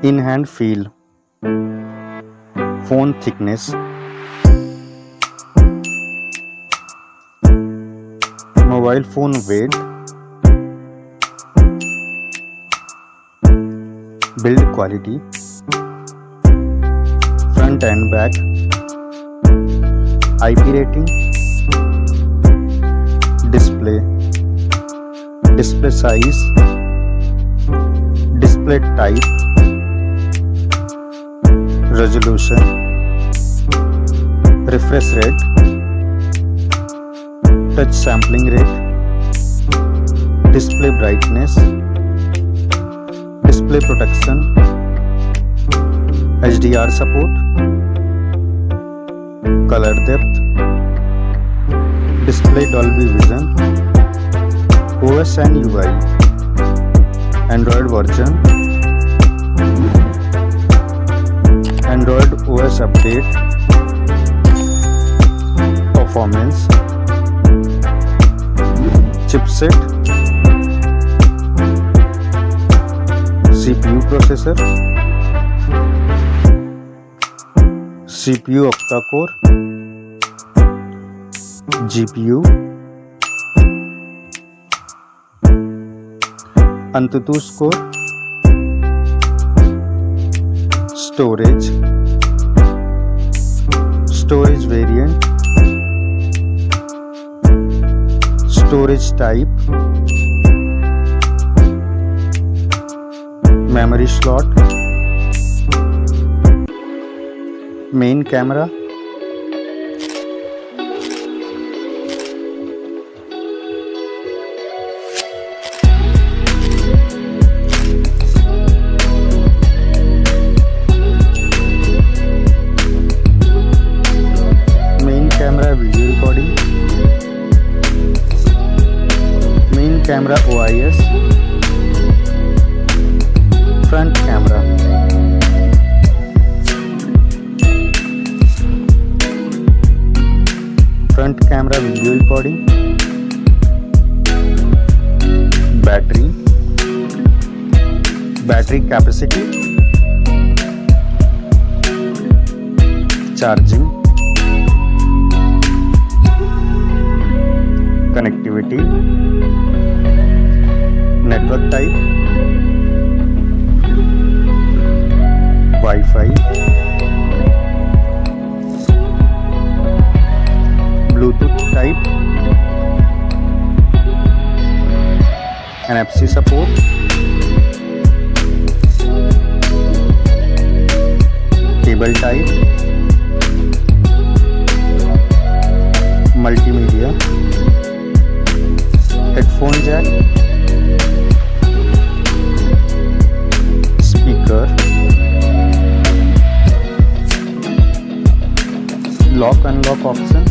In hand feel, phone thickness, mobile phone weight, build quality, front and back, IP rating, display size, display type, resolution, refresh rate, touch sampling rate, display brightness, display protection, HDR support, color depth, display Dolby Vision, OS and UI, Android version, Android OS update, performance, chipset, CPU processor, CPU octa-core, GPU, AnTuTu score, storage variant, storage type, memory slot, main camera, video recording, main camera OIS, front camera, front camera video recording, battery capacity, charging, connectivity, network type, Wi-Fi, Bluetooth type, NFC support, cable type, multimedia, headphone jack, speaker, lock unlock option,